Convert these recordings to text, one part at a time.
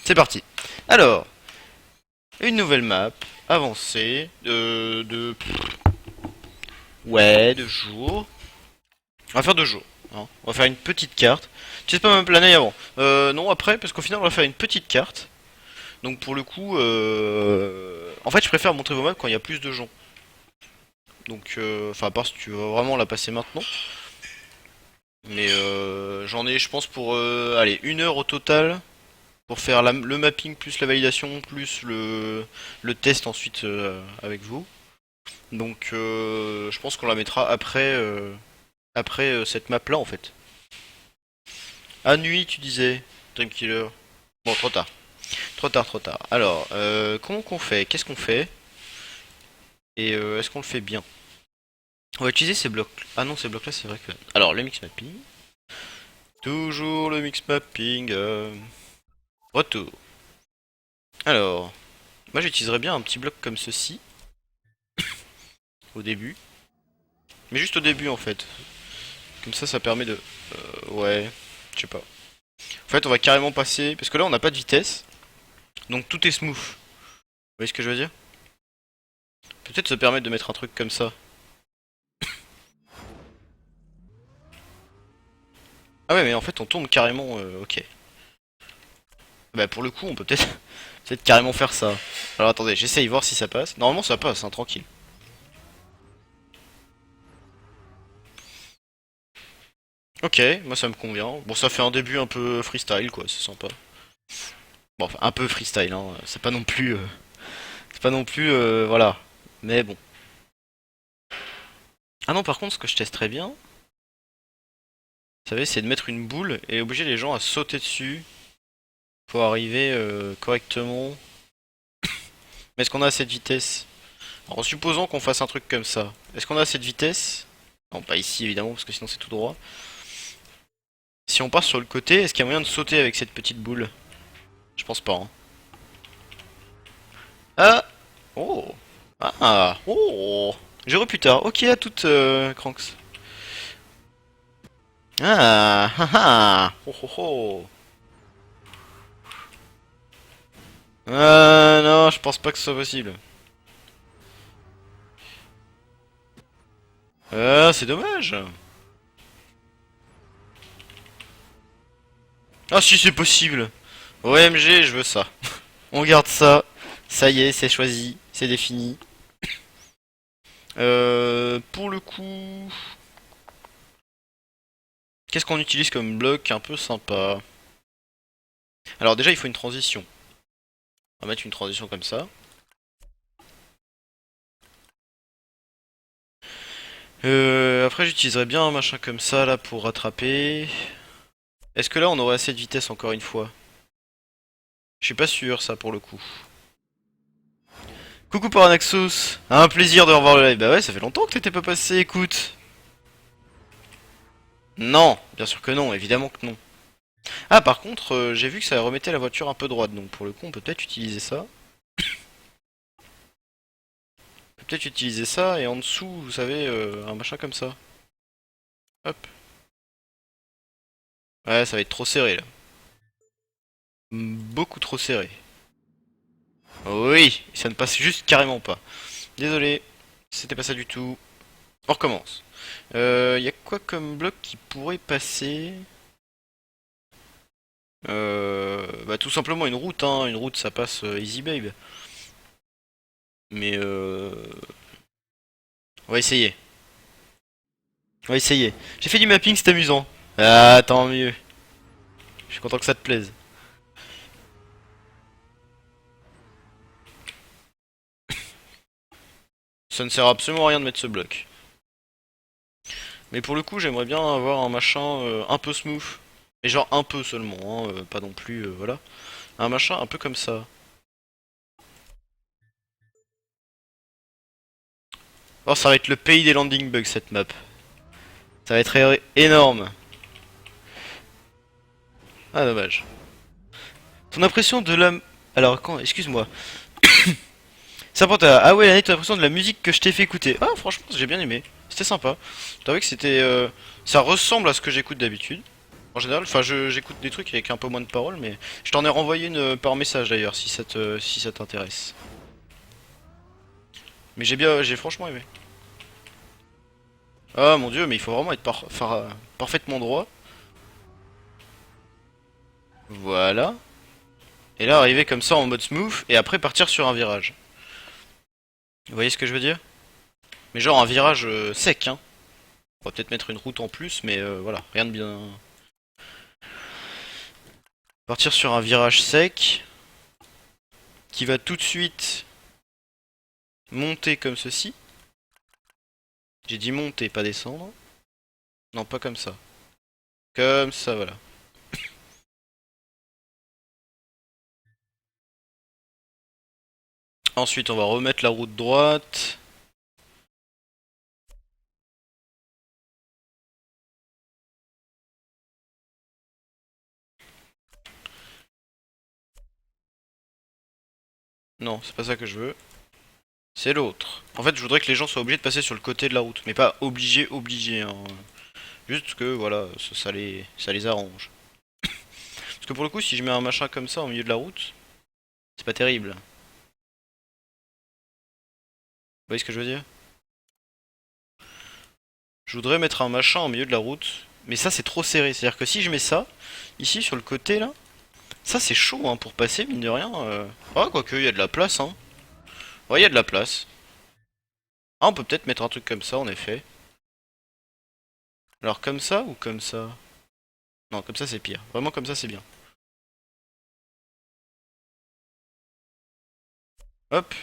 C'est parti. Alors, une nouvelle map, avancée, ouais, de jours. On va faire 2 jours. Hein. On va faire une petite carte. Tu sais pas me planer avant. Non, après, parce qu'au final, on va faire une petite carte. Donc pour le coup, en fait, je préfère montrer vos maps quand il y a plus de gens. Donc, enfin, à part si tu veux vraiment la passer maintenant. Mais j'en ai, je pense, pour, allez, 1 heure au total. Pour faire le mapping plus la validation plus le test ensuite avec vous. Donc je pense qu'on la mettra après cette map là en fait. À nuit tu disais, Dreamkiller. Bon trop tard. Trop tard, trop tard. Alors, comment qu'on fait? Qu'est-ce qu'on fait? Et est-ce qu'on le fait bien? On va utiliser ces blocs. Ah non, ces blocs là c'est vrai que. Alors le mix mapping. Toujours le mix mapping. Retour. Alors, moi j'utiliserais bien un petit bloc comme ceci au début. Mais juste au début en fait. Comme ça permet de... ouais, je sais pas. En fait, on va carrément passer... Parce que là, on n'a pas de vitesse. Donc tout est smooth. Vous voyez ce que je veux dire? Peut-être se permettre de mettre un truc comme ça. Ah ouais, mais en fait, on tourne carrément... ok. Bah pour le coup, on peut peut-être peut-être carrément faire ça. Alors attendez, j'essaye voir si ça passe. Normalement, ça passe, hein, tranquille. Ok, moi ça me convient. Bon, ça fait un début un peu freestyle, quoi, c'est sympa. Bon, enfin, un peu freestyle, hein. C'est pas non plus... c'est pas non plus... voilà. Mais bon. Ah non, par contre, ce que je testerais bien, vous savez, c'est de mettre une boule et obliger les gens à sauter dessus pour arriver correctement. Mais est-ce qu'on a assez de vitesse? Alors, en supposant qu'on fasse un truc comme ça, est-ce qu'on a assez de vitesse? Non, pas ici évidemment, parce que sinon c'est tout droit. Si on part sur le côté, est-ce qu'il y a moyen de sauter avec cette petite boule? Je pense pas. Hein. Ah! Oh! Ah! Oh! J'aurai plus tard. Ok, à toute, Cranks. Ah! Ah! Ah! Oh oh oh! Non, je pense pas que ce soit possible. C'est dommage. Ah si c'est possible. OMG, je veux ça. On garde ça. Ça y est, c'est choisi, c'est défini. Pour le coup, qu'est-ce qu'on utilise comme bloc un peu sympa? Alors déjà, il faut une transition. On va mettre une transition comme ça. Après, j'utiliserais bien un machin comme ça là pour rattraper. Est-ce que là, on aurait assez de vitesse encore une fois? Je suis pas sûr, ça pour le coup. Coucou Paranaxos, un plaisir de revoir le live. Bah ouais, ça fait longtemps que t'étais pas passé, écoute. Non, bien sûr que non, évidemment que non. Ah, par contre, j'ai vu que ça remettait la voiture un peu droite, donc pour le coup, on peut peut-être utiliser ça. On peut peut-être utiliser ça, et en dessous, vous savez, un machin comme ça. Hop. Ouais, ça va être trop serré, là. Beaucoup trop serré. Oui, ça ne passe juste carrément pas. Désolé, c'était pas ça du tout. On recommence. Y a quoi comme bloc qui pourrait passer? Bah tout simplement une route, hein. Une route, ça passe easy babe. Mais on va essayer. On va essayer. J'ai fait du mapping, c'est amusant. Ah, tant mieux. Je suis content que ça te plaise. Ça ne sert absolument à rien de mettre ce bloc. Mais pour le coup, j'aimerais bien avoir un machin un peu smooth. Mais genre un peu seulement, hein, pas non plus, voilà. Un machin un peu comme ça. Oh, ça va être le pays des landing bugs cette map. Ça va être énorme. Ah, dommage. Ton impression de la... Alors, quand... Excuse-moi. Ça porte à... Ah ouais, Annette, ton impression de la musique que je t'ai fait écouter. Ah, franchement, j'ai bien aimé. C'était sympa. Je trouvais que c'était... Ça ressemble à ce que j'écoute d'habitude. En général, enfin, j'écoute des trucs avec un peu moins de paroles, mais je t'en ai renvoyé une par message d'ailleurs, si ça t'intéresse. Mais j'ai franchement aimé. Ah mon dieu, mais il faut vraiment être parfaitement droit. Voilà. Et là, arriver comme ça en mode smooth, et après partir sur un virage. Vous voyez ce que je veux dire? Mais genre un virage sec, hein. On va peut-être mettre une route en plus, mais voilà, rien de bien. Partir sur un virage sec, qui va tout de suite monter comme ceci. J'ai dit monter, pas descendre. Non, pas comme ça. Comme ça, voilà. Ensuite, on va remettre la route droite. Non, c'est pas ça que je veux. C'est l'autre. En fait, je voudrais que les gens soient obligés de passer sur le côté de la route. Mais pas obligé, hein. Juste que, voilà, ça les arrange. Parce que pour le coup, si je mets un machin comme ça au milieu de la route, c'est pas terrible. Vous voyez ce que je veux dire? Je voudrais mettre un machin au milieu de la route. Mais ça, c'est trop serré. C'est-à-dire que si je mets ça, ici, sur le côté, là, ça, c'est chaud, hein, pour passer, mine de rien. Ah, quoique, il y a de la place, hein. Ouais, il y a de la place. Ah, on peut peut-être mettre un truc comme ça, en effet. Alors, comme ça ou comme ça? Non, comme ça, c'est pire. Vraiment, comme ça, c'est bien. Hop.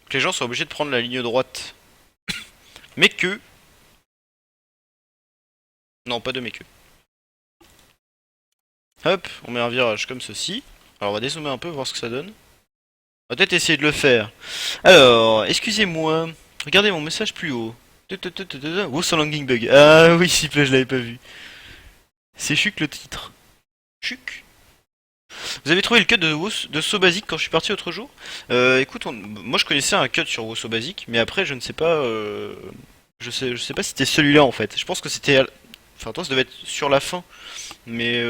Que les gens soient obligés de prendre la ligne droite. Mais que... Non, pas de mais que. Hop, on met un virage comme ceci. Alors, on va dézoomer un peu, voir ce que ça donne. On va peut-être essayer de le faire. Alors, excusez-moi. Regardez mon message plus haut. Oh, son langing bug. Ah oui, s'il vous plaît, je l'avais pas vu. C'est Chuck le titre. Chuck. Vous avez trouvé le cut de So Basic quand je suis parti l'autre jour? Écoute, moi je connaissais un cut sur So Basic, mais après je ne sais pas. Je sais pas si c'était celui-là en fait. Je pense que c'était. Enfin, toi ça devait être sur la fin. Mais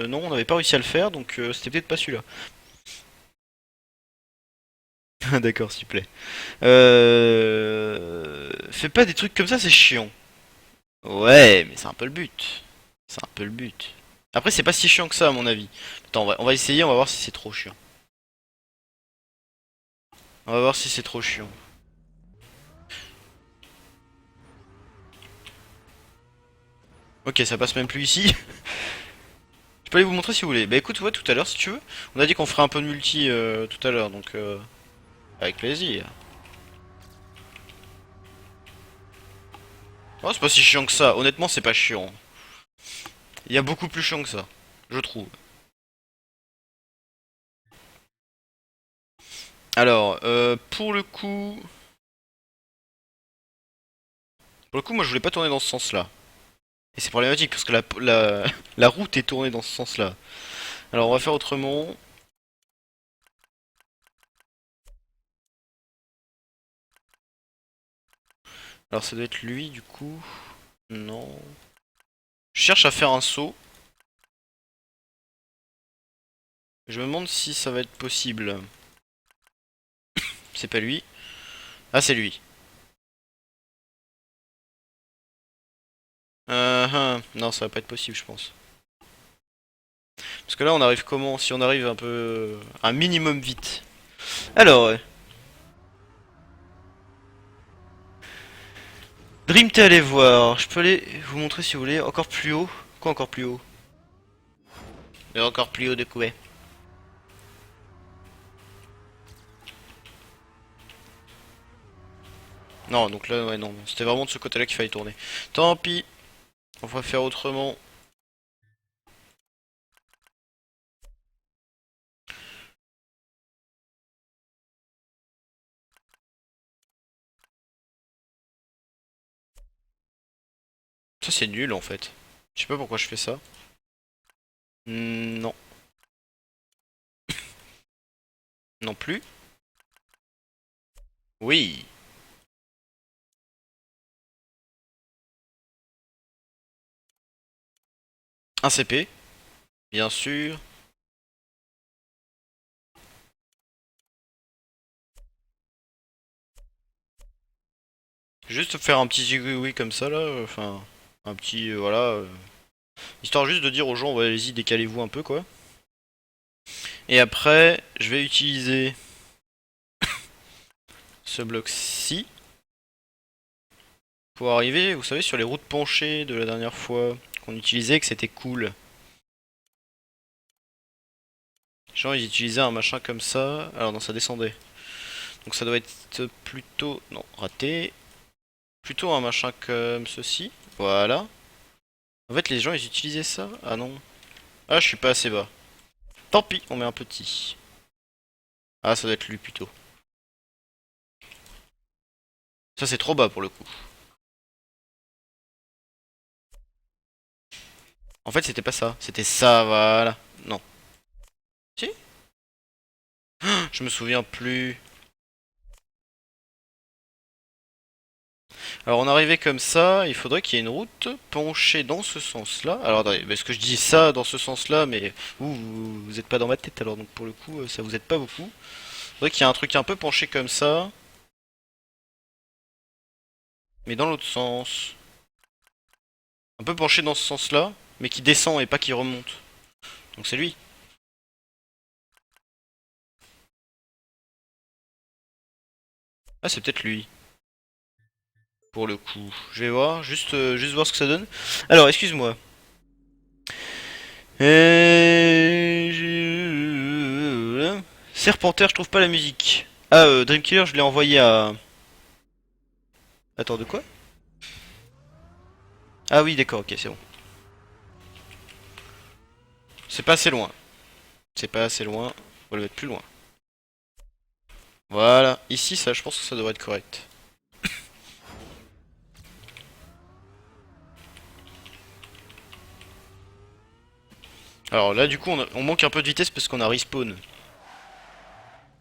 non, on n'avait pas réussi à le faire, donc c'était peut-être pas celui-là. D'accord, s'il te plaît. Fais pas des trucs comme ça, c'est chiant. Ouais, mais c'est un peu le but. C'est un peu le but. Après, c'est pas si chiant que ça, à mon avis. Attends, on va essayer, on va voir si c'est trop chiant. On va voir si c'est trop chiant. Ok, ça passe même plus ici. Je peux aller vous montrer si vous voulez. Bah écoute, ouais, tout à l'heure, si tu veux. On a dit qu'on ferait un peu de multi tout à l'heure, donc avec plaisir. Oh, c'est pas si chiant que ça. Honnêtement, c'est pas chiant. Il y a beaucoup plus chiant que ça, je trouve. Alors, pour le coup, moi, je voulais pas tourner dans ce sens-là. Et c'est problématique parce que la route est tournée dans ce sens-là. Alors, on va faire autrement. Alors, ça doit être lui, du coup. Non. Je cherche à faire un saut. Je me demande si ça va être possible. C'est pas lui. Ah, c'est lui. Non, ça va pas être possible, je pense. Parce que là, on arrive comment? Si on arrive un peu... un minimum vite. Alors, Dream, t'es allé voir. Je peux aller vous montrer si vous voulez. Encore plus haut. Quoi encore plus haut? Et encore plus haut de quoi? Non, donc là, ouais, non. C'était vraiment de ce côté-là qu'il fallait tourner. Tant pis. On va faire autrement. Ça, c'est nul, en fait. Je sais pas pourquoi je fais ça. Non. Non plus. Oui. Un CP, bien sûr. Juste faire un petit zigouigoui comme ça là, enfin un petit voilà, histoire juste de dire aux gens ouais, allez-y décalez-vous un peu quoi. Et après je vais utiliser ce bloc-ci pour arriver, vous savez sur les routes penchées de la dernière fois qu'on utilisait que c'était cool. Les gens ils utilisaient un machin comme ça, alors non ça descendait. Donc ça doit être plutôt, non raté, plutôt un machin comme ceci, voilà. En fait les gens ils utilisaient ça, ah non, ah je suis pas assez bas. Tant pis, on met un petit. Ah ça doit être lui plutôt. Ça c'est trop bas pour le coup. En fait c'était pas ça, c'était ça, voilà. Non. Si. Je me souviens plus. Alors on arrivait comme ça, il faudrait qu'il y ait une route penchée dans ce sens-là. Alors attendez, parce que je dis ça dans ce sens-là, mais vous êtes pas dans ma tête alors, donc pour le coup ça vous aide pas beaucoup. Il faudrait qu'il y ait un truc un peu penché comme ça, mais dans l'autre sens. Un peu penché dans ce sens-là, mais qui descend et pas qui remonte. Donc c'est lui. Ah c'est peut-être lui. Pour le coup. Je vais voir, juste voir ce que ça donne. Alors, excuse-moi. Serpentaire, je trouve pas la musique. Ah, Dreamkiller, je l'ai envoyé à... Attends, de quoi? Ah oui, d'accord, ok, c'est bon. C'est pas assez loin. C'est pas assez loin. On va le mettre plus loin. Voilà. Ici, ça, je pense que ça devrait être correct. Alors là, du coup, on manque un peu de vitesse parce qu'on a respawn.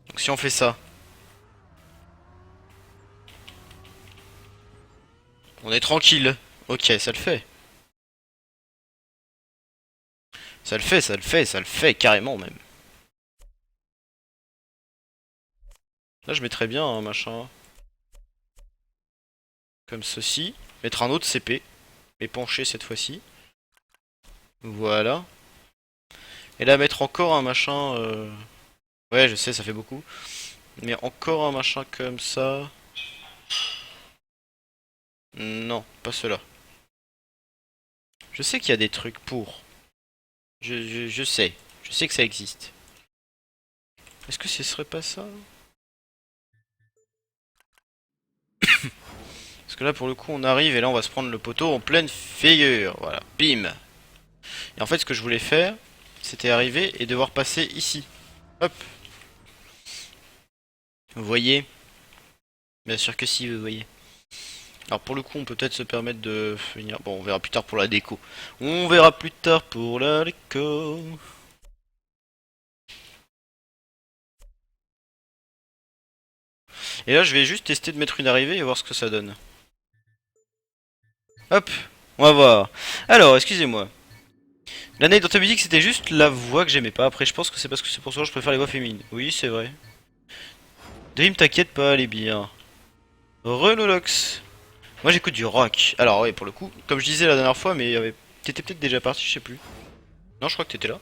Donc si on fait ça, on est tranquille. Ok, ça le fait. Ça le fait, ça le fait, ça le fait, carrément même. Là, je mettrais bien un machin comme ceci. Mettre un autre CP, mais penché cette fois-ci. Voilà. Et là, mettre encore un machin... Ouais, je sais, ça fait beaucoup. Mais encore un machin comme ça... Non, pas cela. Je sais qu'il y a des trucs pour. Je sais. Je sais que ça existe. Est-ce que ce serait pas ça? Parce que là, pour le coup, on arrive et là, on va se prendre le poteau en pleine figure. Voilà, bim. Et en fait, ce que je voulais faire, c'était arriver et devoir passer ici. Hop. Vous voyez? Bien sûr que si, vous voyez. Alors pour le coup, on peut peut-être se permettre de finir. Bon, on verra plus tard pour la déco. On verra plus tard pour la déco. Et là, je vais juste tester de mettre une arrivée et voir ce que ça donne. Hop, on va voir. Alors, excusez-moi. L'année dans ta musique, c'était juste la voix que j'aimais pas. Après, je pense que c'est parce que c'est pour ça que je préfère les voix féminines. Oui, c'est vrai. Dream, t'inquiète pas, elle est bien. Renolox. Moi, j'écoute du rock. Alors, oui, pour le coup, comme je disais la dernière fois, mais t'étais peut-être déjà parti, je sais plus. Non, je crois que t'étais là.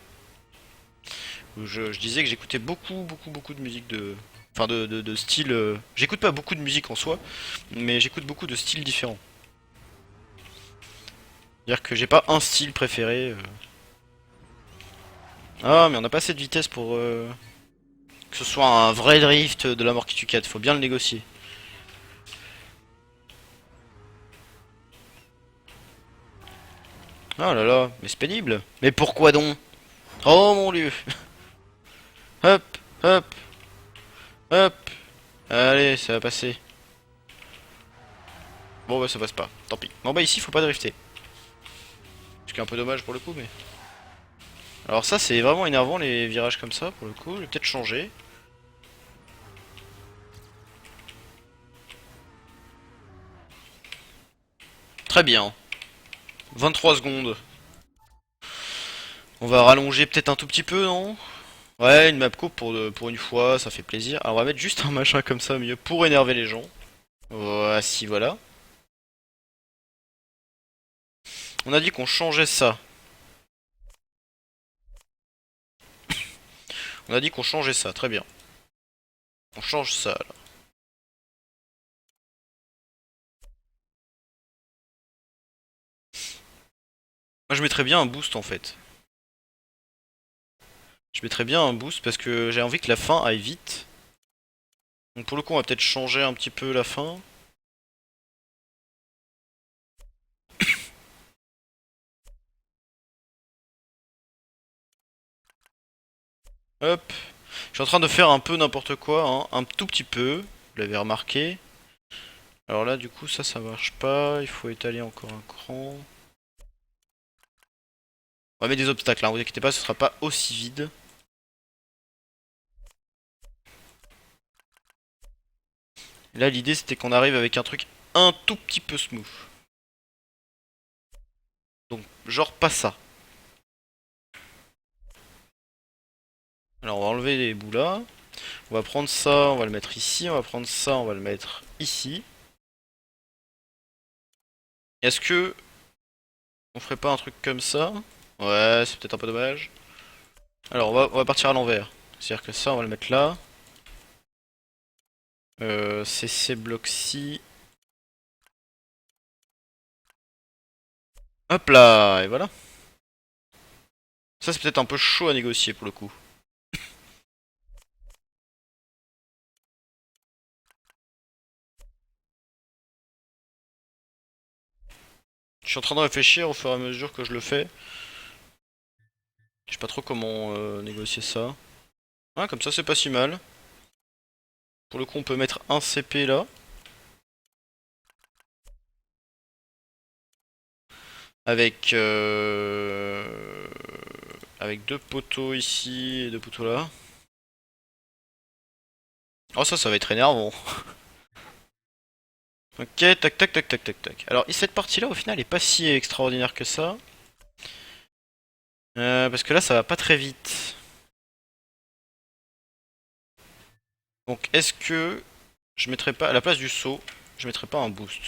Je disais que j'écoutais beaucoup de musique de. Enfin, de style. J'écoute pas beaucoup de musique en soi, mais j'écoute beaucoup de styles différents. C'est-à-dire que j'ai pas un style préféré. Ah, mais on a pas assez de vitesse pour que ce soit un vrai drift de la mort qui tue 4. Faut bien le négocier. Ah là là, mais c'est pénible. Mais pourquoi donc? Oh mon dieu. Hop, hop, hop. Allez, ça va passer. Bon bah ça passe pas, tant pis. Bon bah ici faut pas drifter. Ce qui est un peu dommage pour le coup mais... Alors ça c'est vraiment énervant les virages comme ça pour le coup, je vais peut-être changer. Très bien. 23 secondes. On va rallonger peut-être un tout petit peu, non? Ouais, une map coupe pour une fois, ça fait plaisir. Alors on va mettre juste un machin comme ça au milieu pour énerver les gens. Voici, voilà. On a dit qu'on changeait ça. On a dit qu'on changeait ça, très bien. On change ça, là. Moi je mettrais bien un boost en fait. Je mettrais bien un boost parce que j'ai envie que la fin aille vite. Donc pour le coup on va peut-être changer un petit peu la fin. Hop. Je suis en train de faire un peu n'importe quoi, hein. Un tout petit peu. Vous l'avez remarqué. Alors là du coup ça marche pas. Il faut étaler encore un cran. On va mettre des obstacles, hein. Vous inquiétez pas, ce sera pas aussi vide. Et là l'idée c'était qu'on arrive avec un truc un tout petit peu smooth. Donc genre pas ça. Alors on va enlever les bouts là. On va prendre ça, on va le mettre ici. On va prendre ça, on va le mettre ici. Est-ce que on ferait pas un truc comme ça? Ouais, c'est peut-être un peu dommage. Alors on va partir à l'envers. C'est-à-dire que ça on va le mettre là. C'est ces blocs-ci. Hop là, et voilà. Ça c'est peut-être un peu chaud à négocier pour le coup. Je suis en train de réfléchir au fur et à mesure que je le fais. Je sais pas trop comment négocier ça. Ah, comme ça c'est pas si mal. Pour le coup on peut mettre un CP là. Avec avec deux poteaux ici et deux poteaux là. Oh ça va être énervant. Ok, tac tac tac tac tac tac. Alors cette partie là au final est pas si extraordinaire que ça. Parce que là ça va pas très vite. Donc est-ce que je mettrais pas à la place du saut, je mettrais pas un boost.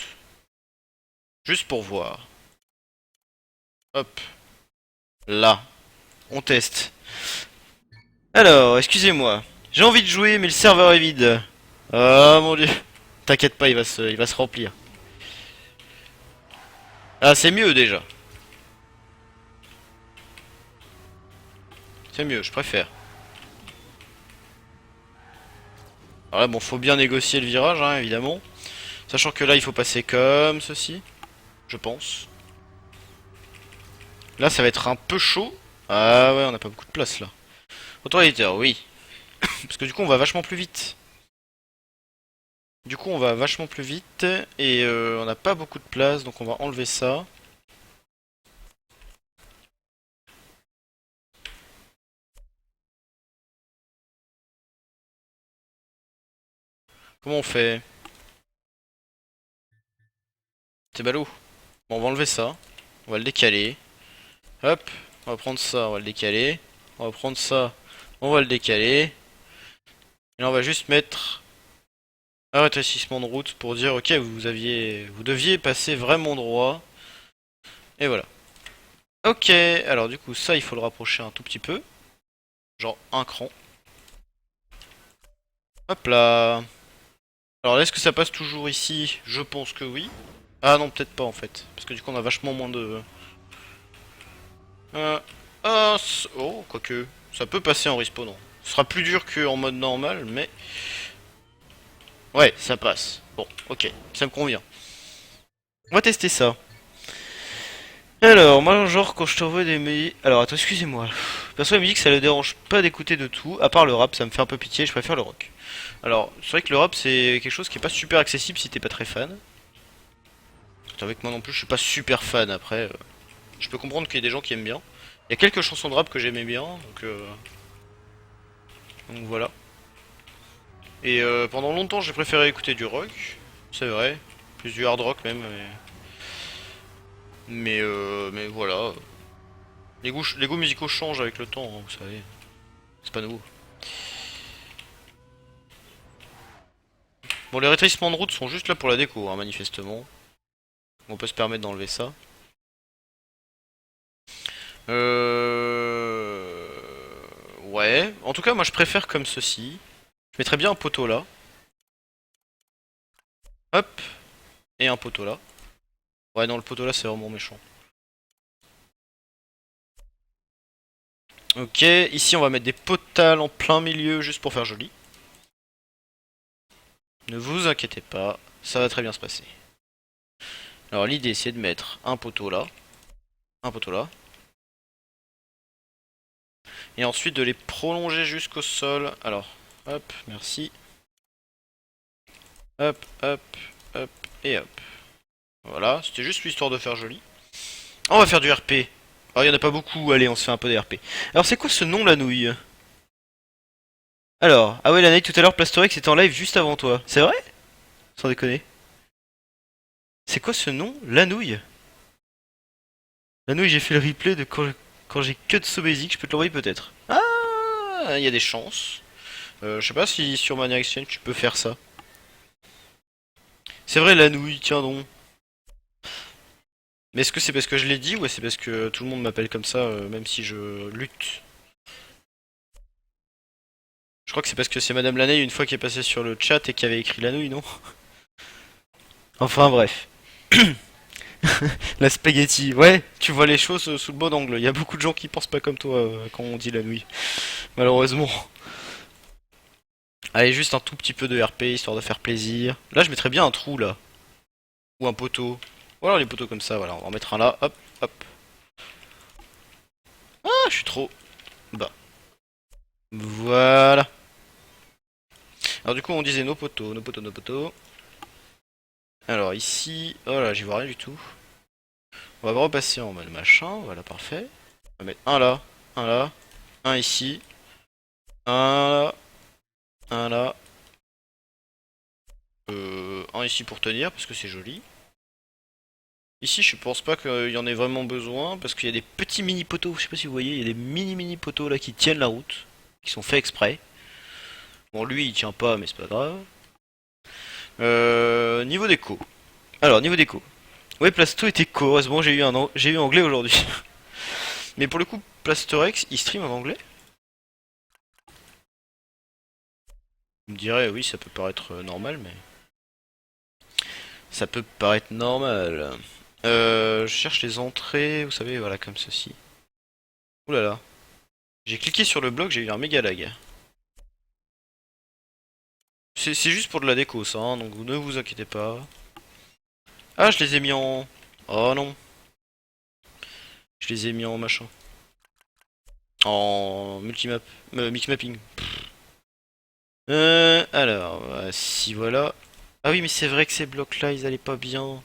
Juste pour voir. Hop. Là. On teste. Alors, excusez-moi. J'ai envie de jouer mais le serveur est vide. Oh mon dieu. T'inquiète pas, il va se remplir. Ah c'est mieux déjà. C'est mieux, je préfère. Alors là bon faut bien négocier le virage hein, évidemment. Sachant que là il faut passer comme ceci. Je pense. Là ça va être un peu chaud. Ah ouais on n'a pas beaucoup de place là. Autoritaire oui. Parce que du coup on va vachement plus vite. Du coup on va vachement plus vite. Et on n'a pas beaucoup de place. Donc on va enlever ça. Comment on fait? C'est ballot. Bon on va enlever ça. On va le décaler. Hop. On va prendre ça, on va le décaler. On va prendre ça, on va le décaler. Et là on va juste mettre un rétrécissement de route pour dire ok vous deviez passer vraiment droit. Et voilà. Ok, alors du coup ça il faut le rapprocher un tout petit peu. Genre un cran. Hop là. Alors là est-ce que ça passe toujours ici? Je pense que oui. Ah non peut-être pas en fait. Parce que du coup on a vachement moins de... oh quoique. Ça peut passer en respawnant. Ce sera plus dur qu'en mode normal mais... Ouais ça passe. Bon ok, ça me convient. On va tester ça. Alors, moi, genre, quand je t'envoie des mails... Alors, attends, excusez-moi. Perso, il me dit que ça le dérange pas d'écouter de tout, à part le rap, ça me fait un peu pitié, je préfère le rock. Alors, c'est vrai que le rap, c'est quelque chose qui est pas super accessible si t'es pas très fan. Avec moi non plus, je suis pas super fan, après. Je peux comprendre qu'il y ait des gens qui aiment bien. Il y a quelques chansons de rap que j'aimais bien, donc voilà. Et pendant longtemps, j'ai préféré écouter du rock, c'est vrai. Plus du hard rock même, mais voilà. Les goûts musicaux changent avec le temps, hein, vous savez. C'est pas nouveau. Bon, les rétrécissements de route sont juste là pour la déco, hein, manifestement. On peut se permettre d'enlever ça. Ouais. En tout cas, moi je préfère comme ceci. Je mettrais bien un poteau là. Hop. Et un poteau là. Ouais, non, le poteau là c'est vraiment méchant. Ok, ici on va mettre des potales en plein milieu juste pour faire joli. Ne vous inquiétez pas, ça va très bien se passer. Alors l'idée c'est de mettre un poteau là, un poteau là, et ensuite de les prolonger jusqu'au sol. Alors, hop, merci. Hop, hop, hop, et hop. Voilà, c'était juste histoire de faire joli. On va faire du RP. Alors il y en a pas beaucoup, allez on se fait un peu de RP. Alors c'est quoi ce nom la nouille? Alors, ah ouais la tout à l'heure Plastorex était en live juste avant toi. C'est vrai? Sans déconner. C'est quoi ce nom? La nouille? La nouille, j'ai fait le replay de quand j'ai que de Sobasic, je peux te l'envoyer peut-être. Ah, il y a des chances. Je sais pas si sur Mania Exchange tu peux faire ça. C'est vrai, la nouille, tiens donc. Mais est-ce que c'est parce que je l'ai dit ou c'est parce que tout le monde m'appelle comme ça, même si je lutte? Je crois que c'est parce que c'est Madame Laney une fois qui est passée sur le chat et qui avait écrit la nouille, non? Enfin bref. La spaghetti, ouais, tu vois les choses sous le bon angle. Il y a beaucoup de gens qui pensent pas comme toi quand on dit la nouille. Malheureusement. Allez, juste un tout petit peu de RP histoire de faire plaisir. Là, je mettrais bien un trou là. Ou un poteau. Voilà, les poteaux comme ça, voilà. On va en mettre un là, hop, hop. Ah, je suis trop bas. Voilà. Alors, du coup, on disait nos poteaux, nos poteaux, nos poteaux. Alors, ici, oh là, j'y vois rien du tout. On va repasser en mode machin, voilà, parfait. On va mettre un là, un ici, un là, un là. Un ici pour tenir, parce que c'est joli. Ici, je pense pas qu'il y en ait vraiment besoin, parce qu'il y a des petits mini poteaux, je sais pas si vous voyez, il y a des mini poteaux là qui tiennent la route, qui sont faits exprès. Bon, lui il tient pas, mais c'est pas grave. Niveau déco. Alors, niveau déco. Ouais, Plasto était co, heureusement j'ai eu anglais aujourd'hui. Mais pour le coup, Plastorex, il stream en anglais? Vous me direz, oui, ça peut paraître normal, mais... Ça peut paraître normal. Je cherche les entrées, vous savez, voilà, comme ceci. Ouh là là. J'ai cliqué sur le bloc, j'ai eu un méga lag. C'est juste pour de la déco, ça, hein, donc ne vous inquiétez pas. Ah, je les ai mis en... Oh non. Je les ai mis en machin. En multimap. Mix mapping. Alors, si voilà. Ah oui, mais c'est vrai que ces blocs-là, ils allaient pas bien.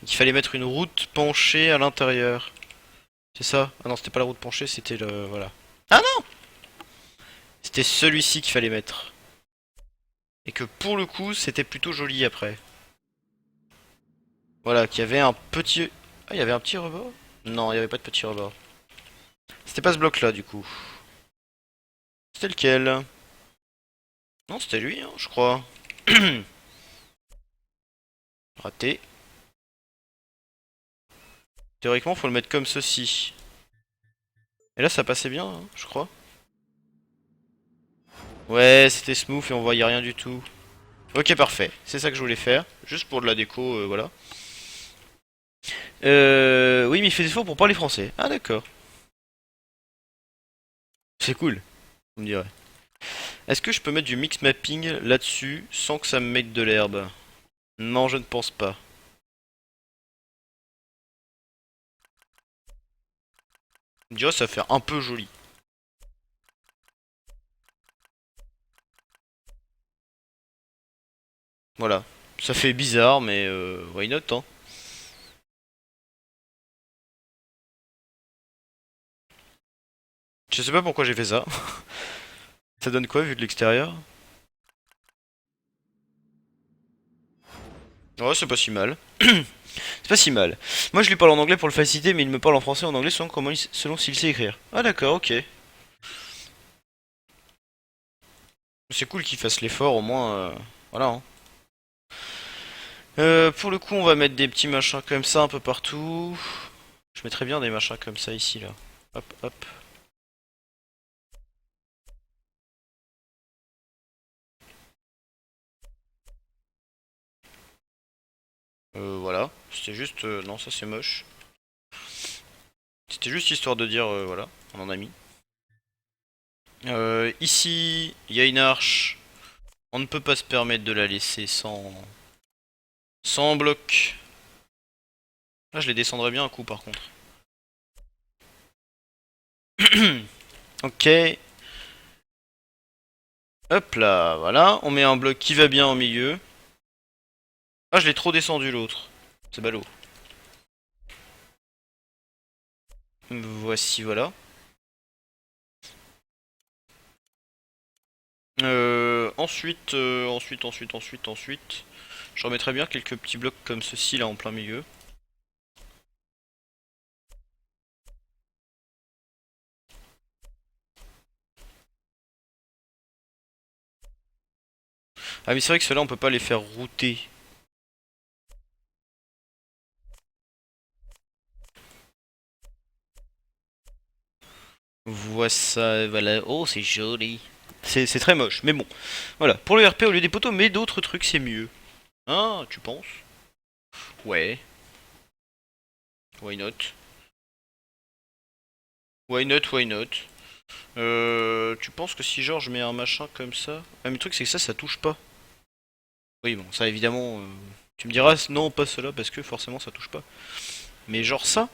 Il fallait mettre une route penchée à l'intérieur. C'est ça? Ah non, c'était pas la route penchée, c'était le... Voilà. Ah non! C'était celui-ci qu'il fallait mettre. Et que pour le coup, c'était plutôt joli après. Voilà, qu'il y avait un petit... Ah, il y avait un petit rebord? Non, il y avait pas de petit rebord. C'était pas ce bloc-là, du coup. C'était lequel? Non, c'était lui, hein, je crois. Raté. Théoriquement, faut le mettre comme ceci. Et là, ça passait bien, hein, je crois. Ouais, c'était smooth et on voyait rien du tout. Ok, parfait. C'est ça que je voulais faire. Juste pour de la déco, voilà. Oui, mais il fait des efforts pour parler français. Ah, d'accord. C'est cool, vous me direz. Est-ce que je peux mettre du mix mapping là-dessus sans que ça me mette de l'herbe? Non, je ne pense pas. On dirait que ça va faire un peu joli. Voilà. Ça fait bizarre, mais why not, hein. Je sais pas pourquoi j'ai fait ça. Ça donne quoi vu de l'extérieur? Ouais, c'est pas si mal. C'est pas si mal. Moi je lui parle en anglais pour le faciliter, mais il me parle en français en anglais selon s'il sait écrire. Ah d'accord, ok. C'est cool qu'il fasse l'effort au moins. Voilà. Hein. Pour le coup, on va mettre des petits machins comme ça un peu partout. Je mettrais bien des machins comme ça ici là. Hop, hop. Voilà. C'était juste. Non, ça c'est moche. C'était juste histoire de dire voilà, on en a mis. Ici, il y a une arche. On ne peut pas se permettre de la laisser sans bloc. Là, je les descendrais bien un coup par contre. Ok. Hop là, voilà. On met un bloc qui va bien au milieu. Ah, je l'ai trop descendu l'autre. C'est ballot. Voici, voilà. Ensuite. Je remettrai bien quelques petits blocs comme ceci là en plein milieu. Ah mais c'est vrai que ceux-là on peut pas les faire router. Voilà. Oh c'est joli. C'est très moche, mais bon. Voilà. Pour le RP au lieu des poteaux, mais d'autres trucs c'est mieux. Ah, tu penses? Ouais. Why not? Why not, why not? Tu penses que si genre je mets un machin comme ça... Ah mais le truc c'est que ça touche pas. Oui bon ça évidemment... Tu me diras non pas cela parce que forcément ça touche pas. Mais genre ça?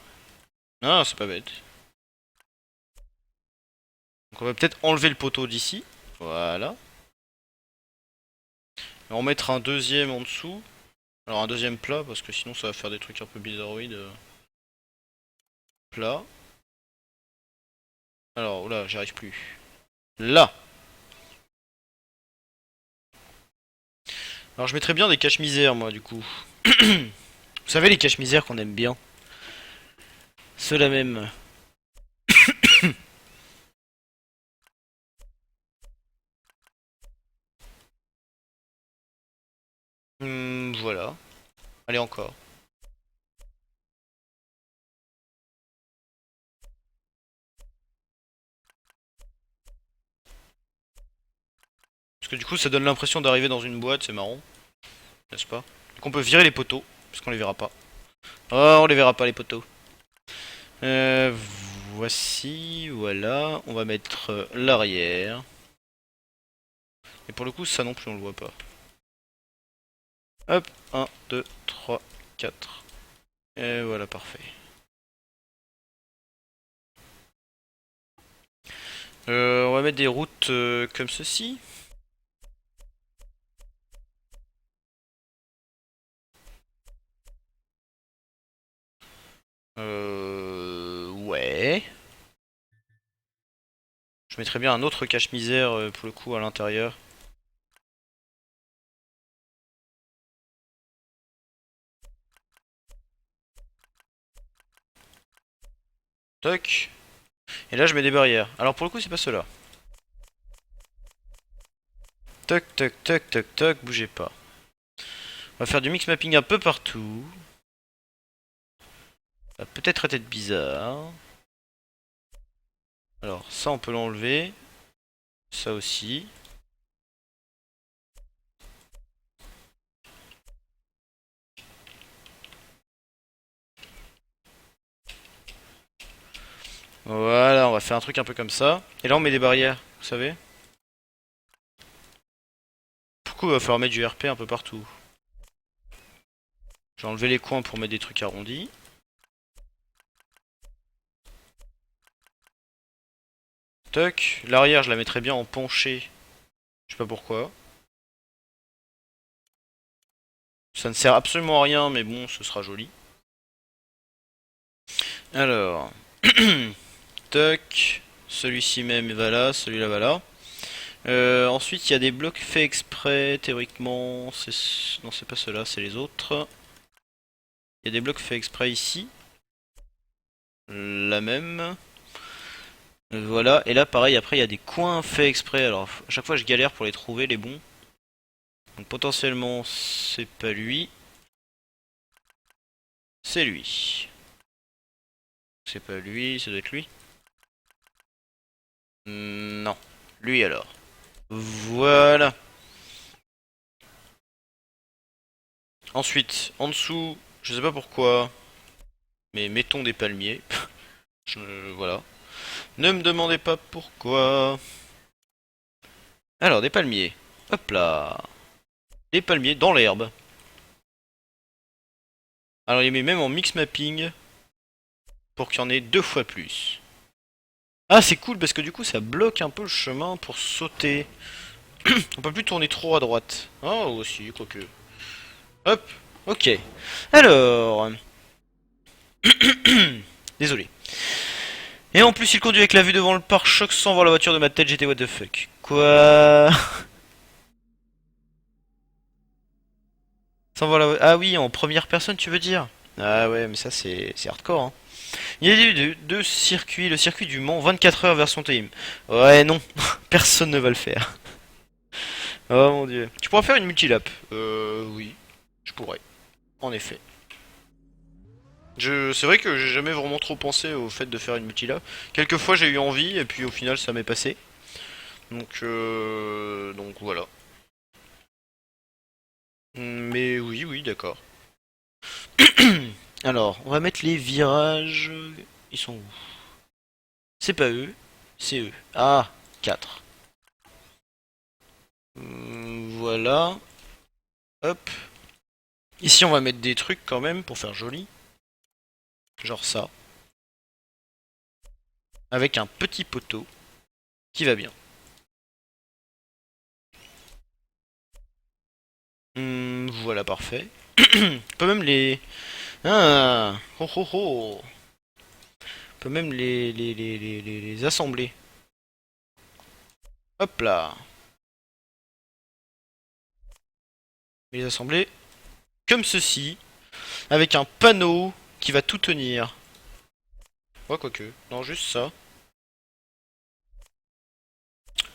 Ah c'est pas bête. Donc on va peut-être enlever le poteau d'ici. Voilà. Et en mettre un deuxième en dessous. Alors un deuxième plat parce que sinon ça va faire des trucs un peu bizarroïdes. Plat. Alors là j'y arrive plus. Là. Alors je mettrais bien des caches-misères moi du coup. Vous savez les caches-misères qu'on aime bien. Ceux-là même. Voilà. Allez encore. Parce que du coup ça donne l'impression d'arriver dans une boîte, c'est marrant. N'est-ce pas? Donc on peut virer les poteaux. Parce qu'on les verra pas. Oh on les verra pas les poteaux. Euh, Voici, voilà. On va mettre l'arrière. Et pour le coup ça non plus on le voit pas. Hop, 1, 2, 3, 4. Et voilà, parfait. On va mettre des routes comme ceci. Ouais. Je mettrais bien un autre cache-misère pour le coup à l'intérieur. Toc. Et là je mets des barrières. Alors pour le coup c'est pas cela. Toc, toc, toc, toc, toc, bougez pas. On va faire du mix mapping un peu partout. Ça va peut-être être bizarre. Alors ça on peut l'enlever. Ça aussi. Voilà, on va faire un truc un peu comme ça. Et là on met des barrières, vous savez. Pourquoi il va falloir mettre du RP un peu partout. Je vais enlever les coins pour mettre des trucs arrondis. Toc. L'arrière je la mettrais bien en penché. Je sais pas pourquoi. Ça ne sert absolument à rien mais bon ce sera joli. Alors. Toc. Celui-ci même va là, celui-là va là. Ensuite, il y a des blocs faits exprès, théoriquement. Non, c'est pas ceux-là, c'est les autres. Il y a des blocs faits exprès ici. La même. Voilà, et là pareil, après il y a des coins faits exprès. Alors à chaque fois je galère pour les trouver, les bons. Donc potentiellement c'est pas lui. C'est lui. C'est pas lui, ça doit être lui. Non. Lui alors. Voilà. Ensuite, en dessous, je sais pas pourquoi, mais mettons des palmiers. Voilà. Ne me demandez pas pourquoi. Alors, des palmiers. Hop là. Des palmiers dans l'herbe. Alors, il met même en mix mapping pour qu'il y en ait 2 fois plus. Ah, c'est cool parce que du coup, ça bloque un peu le chemin pour sauter. On peut plus tourner trop à droite. Oh, aussi, quoique. Hop, ok. Alors. Désolé. Et en plus, il conduit avec la vue devant le pare-choc sans voir la voiture de ma tête. J'étais what the fuck. Quoi? Sans voir la... Ah oui, en première personne, tu veux dire? Ah ouais, mais ça, c'est hardcore, hein. Il y a eu deux circuits. Le circuit du Mans, 24 heures version Team. Ouais, non. Personne ne va le faire. Oh mon dieu. Tu pourras faire une multilap. Oui. Je pourrais. En effet. C'est vrai que j'ai jamais vraiment trop pensé au fait de faire une multilap. Quelques fois j'ai eu envie et puis au final ça m'est passé. Donc voilà. Mais oui, oui, d'accord. Alors, on va mettre les virages. Ils sont où? C'est pas eux, c'est eux. Ah, 4. Voilà. Hop. Ici, on va mettre des trucs quand même pour faire joli. Genre ça. Avec un petit poteau qui va bien. Voilà, parfait. On peut même les... Ah, oh oh oh. On peut même les assembler. Hop là. Les assembler comme ceci. Avec un panneau qui va tout tenir. Ouais, quoique. Non, juste ça.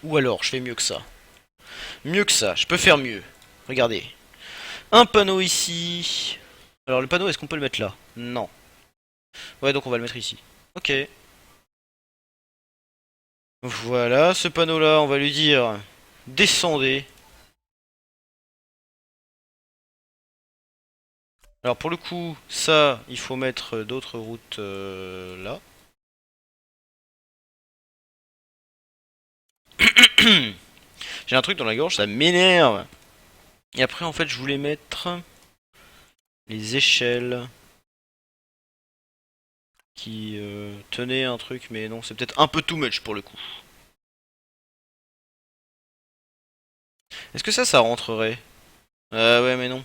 Ou alors, je fais mieux que ça. Mieux que ça, je peux faire mieux. Regardez. Un panneau ici. Alors, le panneau, est-ce qu'on peut le mettre là? Non. Ouais, donc on va le mettre ici. Ok. Voilà, ce panneau-là, on va lui dire descendez. Alors pour le coup, ça, il faut mettre d'autres routes là. J'ai un truc dans la gorge, ça m'énerve. Et après, en fait, je voulais mettre les échelles qui tenaient un truc, mais non, c'est peut-être un peu too much pour le coup. Est-ce que ça rentrerait? Ouais, mais non.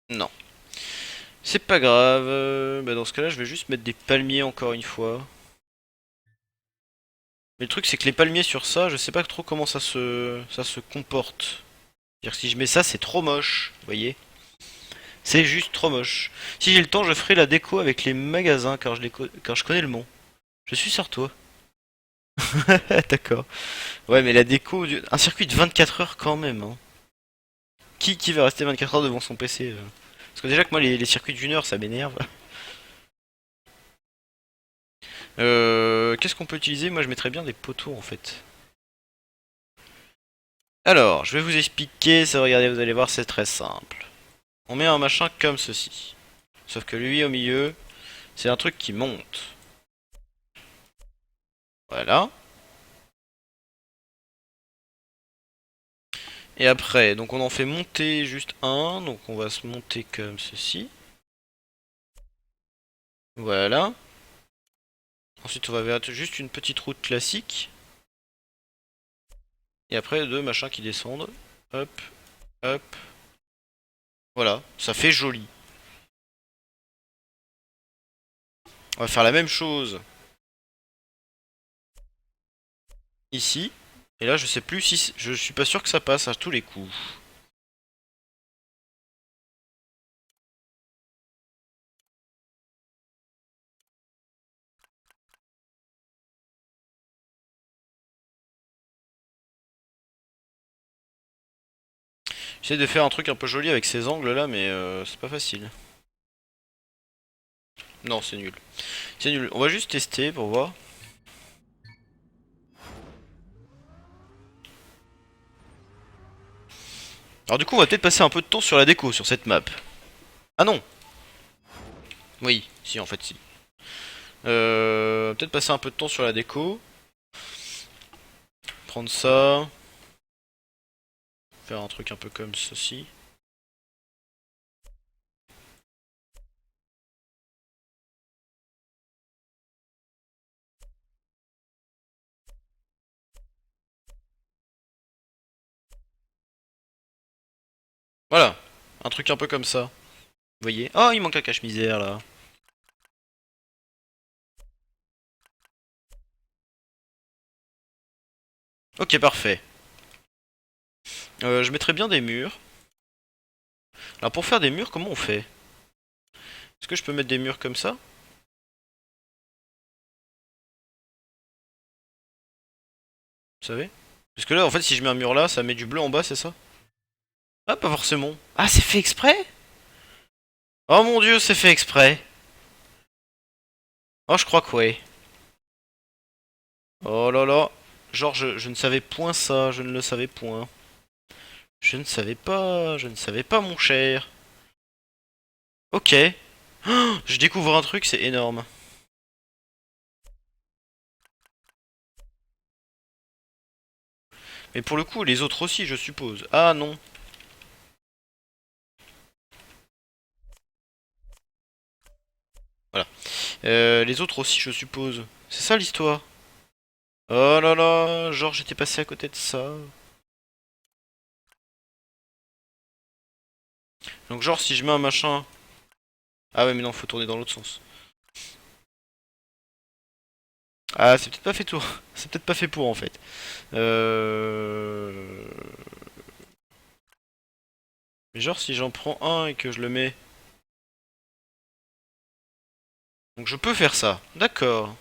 Non. C'est pas grave. Bah dans ce cas-là, je vais juste mettre des palmiers encore une fois. Mais le truc, c'est que les palmiers sur ça, je sais pas trop comment ça se comporte. C'est-à-dire que si je mets ça, c'est trop moche. Vous voyez? C'est juste trop moche. Si j'ai le temps, je ferai la déco avec les magasins car je connais le Mont. Je suis sur toi. D'accord. Ouais, mais la déco, un circuit de 24 heures quand même, hein. Qui va rester 24 heures devant son PC? Parce que déjà que moi, les circuits d'une heure, ça m'énerve. Qu'est-ce qu'on peut utiliser? Moi, je mettrais bien des poteaux en fait. Alors, je vais vous expliquer. Ça, regardez, vous allez voir, c'est très simple. On met un machin comme ceci. Sauf que lui, au milieu, c'est un truc qui monte. Voilà. Et après, donc on en fait monter juste un. Donc on va se monter comme ceci. Voilà. Ensuite, on va faire juste une petite route classique. Et après, deux machins qui descendent. Hop, hop. Voilà, ça fait joli. On va faire la même chose ici. Et là, je sais plus si... Je suis pas sûr que ça passe à tous les coups. J'essaie de faire un truc un peu joli avec ces angles là, mais c'est pas facile. Non, c'est nul. C'est nul. On va juste tester pour voir. Alors du coup, on va peut-être passer un peu de temps sur la déco sur cette map. Ah non. Oui, si en fait si. Peut-être passer un peu de temps sur la déco. Prendre ça. Faire un truc un peu comme ceci. Voilà. Un truc un peu comme ça. Vous voyez? Oh, il manque un cache-misère là. Ok, parfait. Je mettrais bien des murs. Alors pour faire des murs, comment on fait? Est-ce que je peux mettre des murs comme ça? Vous savez? Parce que là, en fait, si je mets un mur là, ça met du bleu en bas, c'est ça? Ah, pas forcément. Ah, c'est fait exprès? Oh mon dieu, c'est fait exprès. Oh, je crois que ouais. Oh là là. Genre, je ne savais point ça, je ne le savais point. Je ne savais pas, mon cher. Ok. Oh, je découvre un truc, c'est énorme. Mais pour le coup, les autres aussi, je suppose. Ah non. Voilà. Les autres aussi, je suppose. C'est ça l'histoire. Oh là là, genre j'étais passé à côté de ça. Donc genre si je mets un machin... Ah ouais mais non, faut tourner dans l'autre sens. Ah c'est peut-être pas fait tout. C'est peut-être pas fait pour en fait. Euh... Mais genre si j'en prends un et que je le mets... Donc je peux faire ça. D'accord.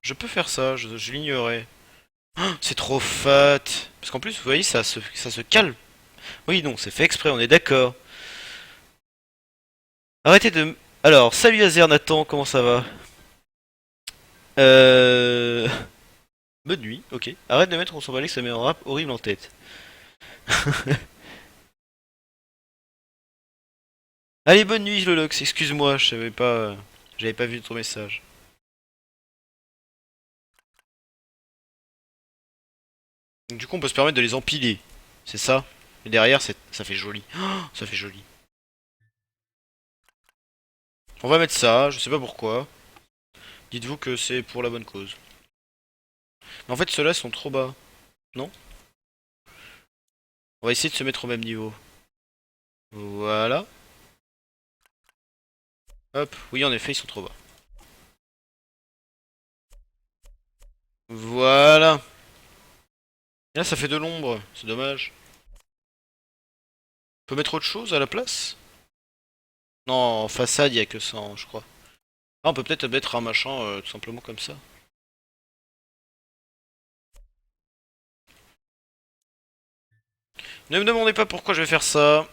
Je peux faire ça, je l'ignorais. C'est trop fat. Parce qu'en plus, vous voyez, ça se cale. Oui, non, c'est fait exprès, on est d'accord. Arrêtez de... Alors, salut Azer Nathan, comment ça va? Euh... Bonne nuit, ok. Arrête de mettre on s'en va que ça met un rap horrible en tête. Allez, bonne nuit, Lolox, excuse-moi, je savais pas... J'avais pas vu ton message. Donc, du coup, on peut se permettre de les empiler. C'est ça. Et derrière, ça fait joli. Oh, ça fait joli. On va mettre ça, je sais pas pourquoi. Dites-vous que c'est pour la bonne cause. Mais en fait, ceux-là sont trop bas. Non? On va essayer de se mettre au même niveau. Voilà. Hop. Oui, en effet, ils sont trop bas. Voilà. Et là, ça fait de l'ombre. C'est dommage. On peut mettre autre chose à la place? Non, en façade, il y a que ça, hein, je crois. Ah, on peut peut-être mettre un machin tout simplement comme ça. Ne me demandez pas pourquoi je vais faire ça.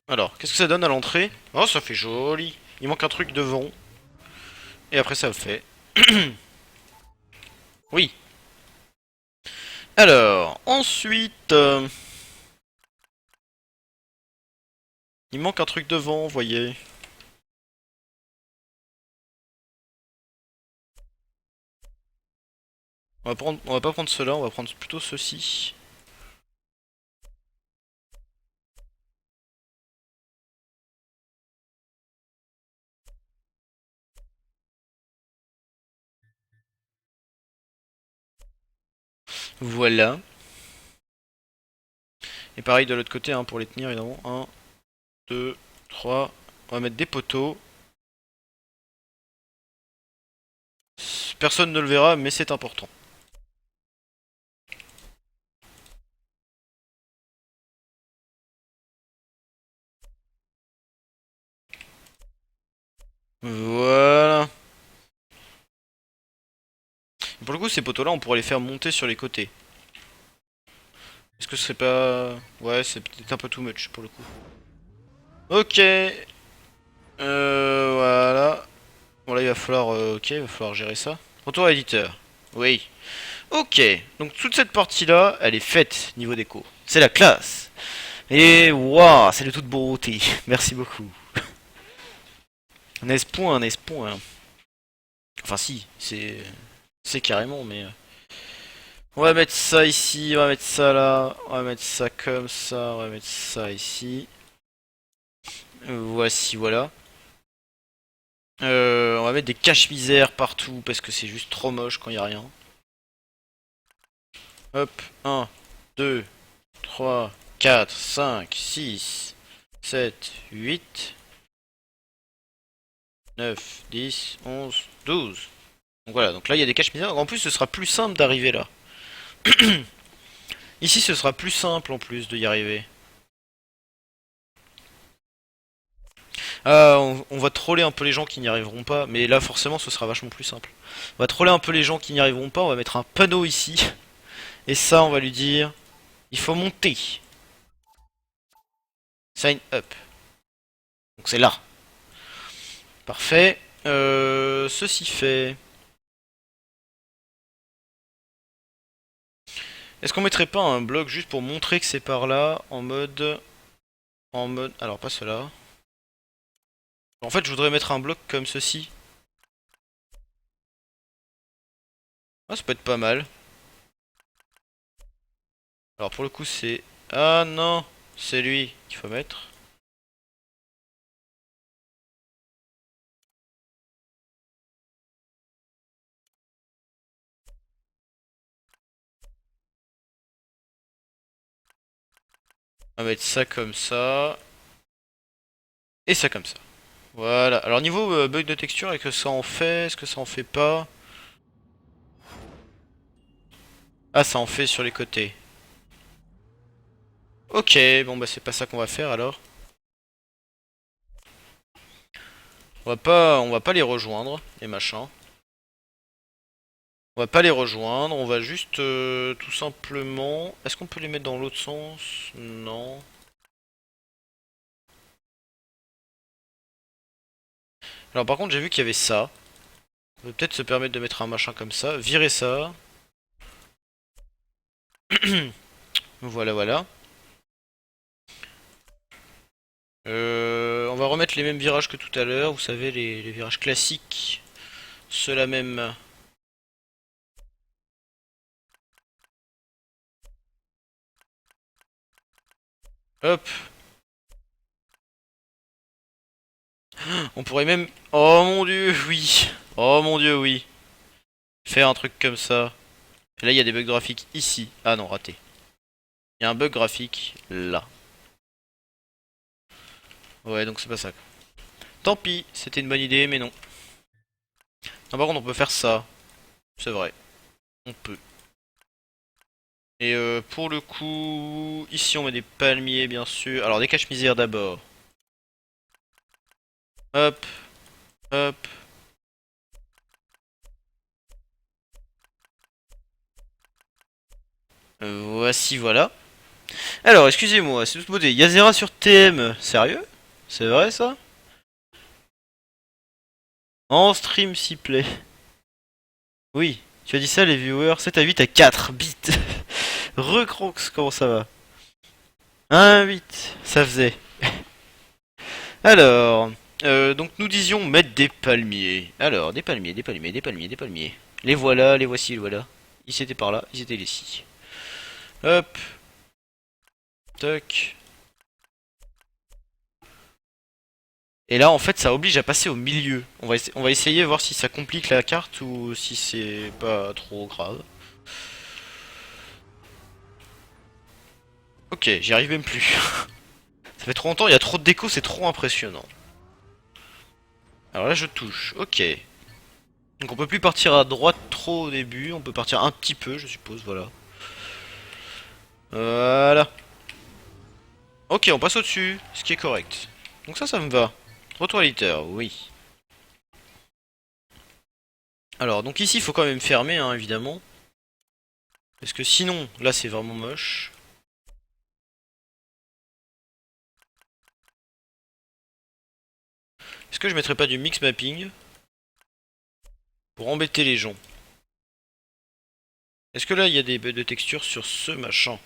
Alors, qu'est-ce que ça donne à l'entrée? Oh, ça fait joli. Il manque un truc devant. Et après, ça le fait. Oui. Alors, ensuite... il manque un truc devant, vous voyez. On va pas prendre cela, on va prendre plutôt ceci. Voilà. Et pareil de l'autre côté, hein, pour les tenir, évidemment. Un, 2, 3. On va mettre des poteaux. Personne ne le verra, mais c'est important. Voilà. Pour le coup, ces poteaux-là, on pourrait les faire monter sur les côtés. Est-ce que ce serait pas... Ouais, c'est peut-être un peu too much pour le coup. Ok. Voilà. Bon là il va falloir... ok, il va falloir gérer ça. Retour à l'éditeur. Oui. Ok. Donc toute cette partie-là, elle est faite niveau déco. C'est la classe. Et waouh, c'est de toute beauté. Merci beaucoup. N'est-ce point, n'est-ce point. Enfin si, c'est carrément, mais... On va mettre ça ici, on va mettre ça là, on va mettre ça comme ça, on va mettre ça ici. Voici, voilà. On va mettre des caches-misères partout parce que c'est juste trop moche quand il n'y a rien. Hop, 1, 2, 3, 4, 5, 6, 7, 8, 9, 10, 11, 12. Donc voilà, donc là il y a des caches-misères. En plus ce sera plus simple d'arriver là. Ici ce sera plus simple en plus de y arriver. Ah, on va troller un peu les gens qui n'y arriveront pas, mais là forcément ce sera vachement plus simple. On va troller un peu les gens qui n'y arriveront pas, on va mettre un panneau ici. Et ça on va lui dire, il faut monter. Sign up. Donc c'est là. Parfait. Ceci fait. Est-ce qu'on mettrait pas un bloc juste pour montrer que c'est par là, en mode... En mode... Alors pas cela. En fait je voudrais mettre un bloc comme ceci. Ah ça peut être pas mal. Alors pour le coup c'est... Ah non, c'est lui qu'il faut mettre. On va mettre ça comme ça. Et ça comme ça. Voilà. Alors niveau bug de texture, est-ce que ça en fait? Est-ce que ça en fait pas? Ah ça en fait sur les côtés. Ok, bon bah c'est pas ça qu'on va faire alors. On va pas les rejoindre, les machins. On va pas les rejoindre, on va juste tout simplement... Est-ce qu'on peut les mettre dans l'autre sens? Non. Alors par contre j'ai vu qu'il y avait ça. On peut peut-être se permettre de mettre un machin comme ça. Virer ça. Voilà, voilà. On va remettre les mêmes virages que tout à l'heure. Vous savez, les virages classiques. Ceux-là même. Hop. On pourrait même... Oh mon dieu, oui. Oh mon dieu, oui. Faire un truc comme ça. Et là, il y a des bugs graphiques ici. Ah non, raté. Il y a un bug graphique là. Ouais, donc c'est pas ça. Tant pis, c'était une bonne idée, mais non. Non, par contre, on peut faire ça. C'est vrai. On peut. Et pour le coup, ici on met des palmiers, bien sûr. Alors, des caches-misères d'abord. Hop, hop. Voici, voilà. Alors, excusez-moi, c'est toute beauté. Yazera sur TM, sérieux? C'est vrai ça? En stream, s'il plaît. Oui, tu as dit ça, les viewers. 7 à 8 à 4 bits. Recrox, comment ça va? 1 8, ça faisait. Alors, donc nous disions mettre des palmiers. Alors, des palmiers, des palmiers, des palmiers, des palmiers. Les voilà, les voici, les voilà. Ils étaient par là, ils étaient ici. Hop, toc. Et là, en fait, ça oblige à passer au milieu. On va essayer, voir si ça complique la carte ou si c'est pas trop grave. Ok, j'y arrive même plus. Ça fait trop longtemps, il y a trop de déco, c'est trop impressionnant. Alors là, je touche. Ok. Donc on peut plus partir à droite trop au début, on peut partir un petit peu, je suppose, voilà. Voilà. Ok, on passe au-dessus, ce qui est correct. Donc ça me va. Retour à l'éditeur, oui. Alors, donc ici, il faut quand même fermer, hein, évidemment. Parce que sinon, là, c'est vraiment moche. Est-ce que je mettrais pas du mix mapping pour embêter les gens? Est-ce que là il y a des bugs de texture sur ce machin?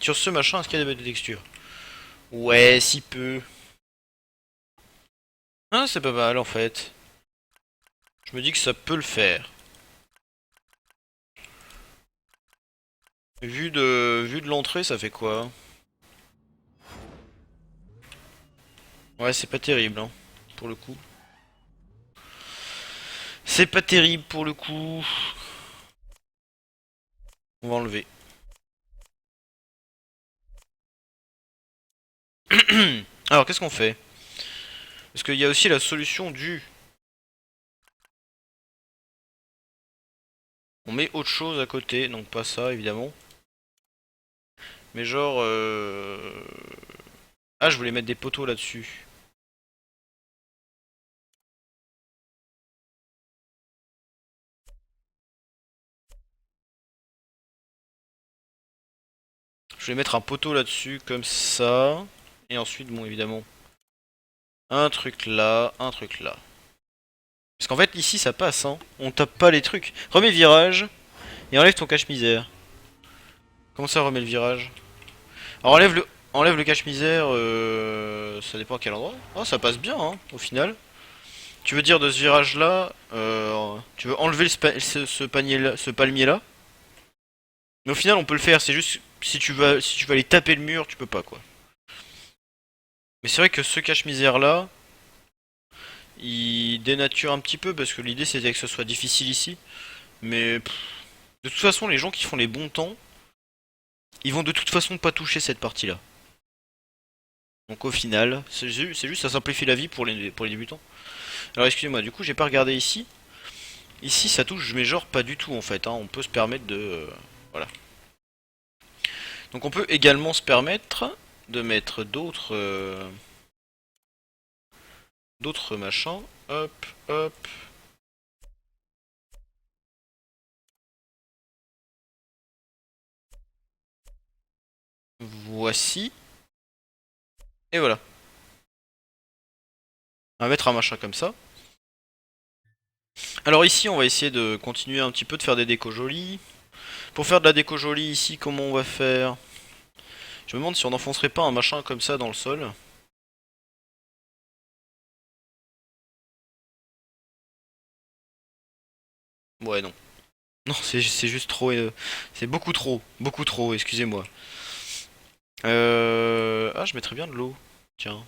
Sur ce machin, est-ce qu'il y a des bugs de texture? Ouais, si peu. Ah, c'est pas mal en fait. Je me dis que ça peut le faire. Vu de l'entrée, ça fait quoi? Ouais, c'est pas terrible, hein, pour le coup. C'est pas terrible pour le coup. On va enlever. Alors, qu'est-ce qu'on fait? Parce qu'il y a aussi la solution du... On met autre chose à côté, donc pas ça, évidemment. Mais genre... Ah, je voulais mettre des poteaux là-dessus. Je vais mettre un poteau là-dessus, comme ça. Et ensuite, bon, évidemment, un truc là, un truc là. Parce qu'en fait, ici, ça passe, hein. On tape pas les trucs. Remets virage, et enlève ton cache-misère. Comment ça, remet le virage? Alors, enlève le cache-misère, ça dépend à quel endroit. Oh, ça passe bien, hein, au final. Tu veux dire de ce virage-là, tu veux enlever ce panier-là, ce palmier-là. Mais au final, on peut le faire, c'est juste, si tu veux aller taper le mur, tu peux pas, quoi. Mais c'est vrai que ce cache-misère-là, il dénature un petit peu parce que l'idée c'était que ce soit difficile ici. Mais de toute façon, les gens qui font les bons temps, ils vont de toute façon pas toucher cette partie-là. Donc au final, c'est juste ça simplifie la vie pour les débutants. Alors excusez-moi, du coup j'ai pas regardé ici. Ici ça touche mais genre pas du tout en fait, hein. On peut se permettre de... voilà. Donc on peut également se permettre de mettre d'autres machins. Hop, hop. Voici. Et voilà. On va mettre un machin comme ça. Alors ici, on va essayer de continuer un petit peu de faire des décos jolies. Pour faire de la déco jolie ici, comment on va faire? Je me demande si on n'enfoncerait pas un machin comme ça dans le sol. Ouais, non. Non, c'est juste trop... c'est beaucoup trop, excusez-moi. Ah, je mettrais bien de l'eau. Tiens.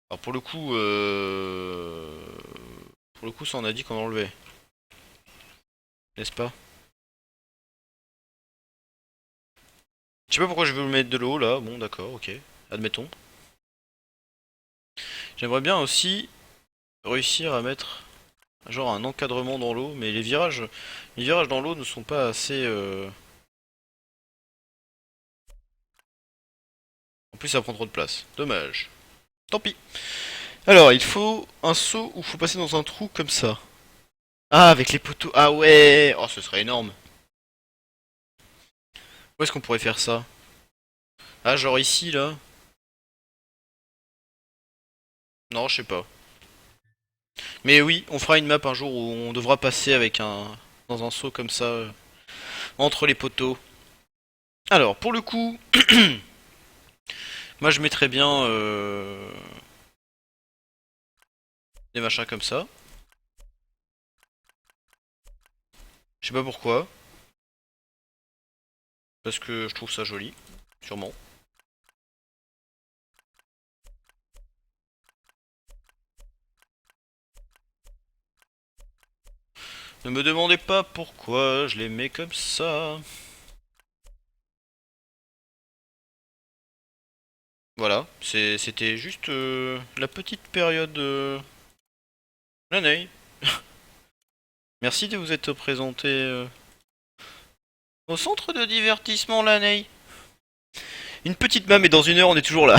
Alors pour le coup, ça on a dit qu'on enlevait, n'est-ce pas? Je sais pas pourquoi je veux mettre de l'eau là. Bon, d'accord, ok. Admettons. J'aimerais bien aussi réussir à mettre genre un encadrement dans l'eau, mais les virages dans l'eau ne sont pas assez. En plus, ça prend trop de place. Dommage. Tant pis. Alors, il faut un seau où il faut passer dans un trou comme ça. Ah, avec les poteaux. Ah ouais. Oh, ce serait énorme. Où est-ce qu'on pourrait faire ça? Ah, genre ici là. Non, je sais pas. Mais oui, on fera une map un jour où on devra passer avec dans un seau comme ça entre les poteaux. Alors, pour le coup, moi je mettrais bien des machins comme ça. Je sais pas pourquoi, parce que je trouve ça joli, sûrement. Ne me demandez pas pourquoi je les mets comme ça. Voilà, c'était juste la petite période l'année. Merci de vous être présenté au centre de divertissement l'année. Une petite map, mais dans une heure on est toujours là.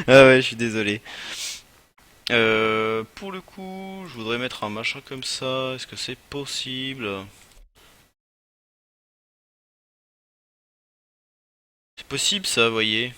Ah ouais, je suis désolé. Pour le coup, je voudrais mettre un machin comme ça. Est-ce que c'est possible? possible ça, vous voyez.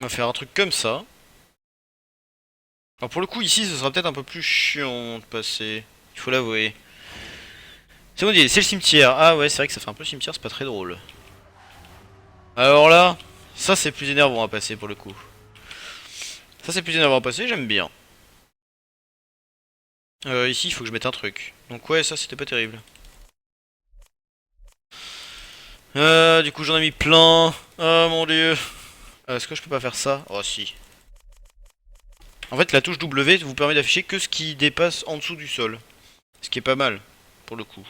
On va faire un truc comme ça. Alors pour le coup ici ce sera peut-être un peu plus chiant de passer. Il faut l'avouer. C'est bon, c'est le cimetière. Ah ouais, c'est vrai que ça fait un peu cimetière, c'est pas très drôle. Alors là, ça c'est plus énervant à passer pour le coup. Ça c'est plus énervant à passer, j'aime bien. Ici il faut que je mette un truc. Donc ouais, ça c'était pas terrible. Du coup j'en ai mis plein. Oh mon dieu. Est-ce que je peux pas faire ça? Oh si. En fait la touche W vous permet d'afficher que ce qui dépasse en dessous du sol. Ce qui est pas mal, pour le coup.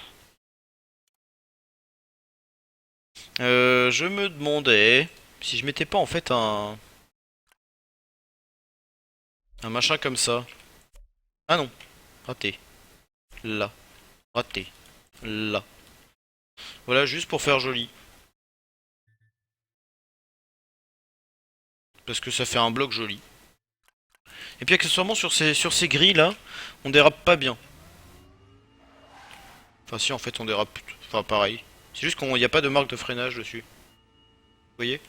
Je me demandais si je mettais pas en fait un machin comme ça. Ah non, raté. Là, raté. Là. Voilà, juste pour faire joli. Parce que ça fait un bloc joli. Et puis accessoirement sur ces grilles là, on dérape pas bien. Enfin si en fait on dérape. Enfin pareil. C'est juste qu'il n'y a pas de marque de freinage dessus. Vous voyez?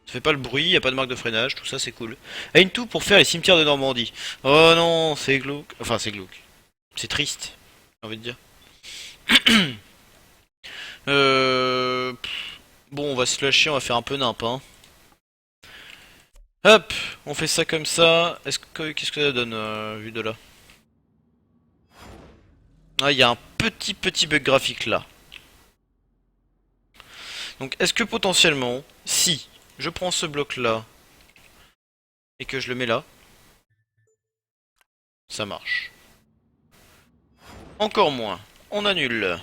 Ça fait pas le bruit, il a pas de marque de freinage, tout ça c'est cool. Ah, une toux pour faire les cimetières de Normandie. Oh non, c'est glauque. Enfin c'est glauque. C'est triste, j'ai envie de dire. Euh... Bon, on va se lâcher, on va faire un peu nimp, hein. Hop, on fait ça comme ça. Qu'est-ce que ça donne, vu de là? Ah, il y a un petit bug graphique là. Donc, est-ce que potentiellement, si je prends ce bloc là et que je le mets là, ça marche? Encore moins. On annule.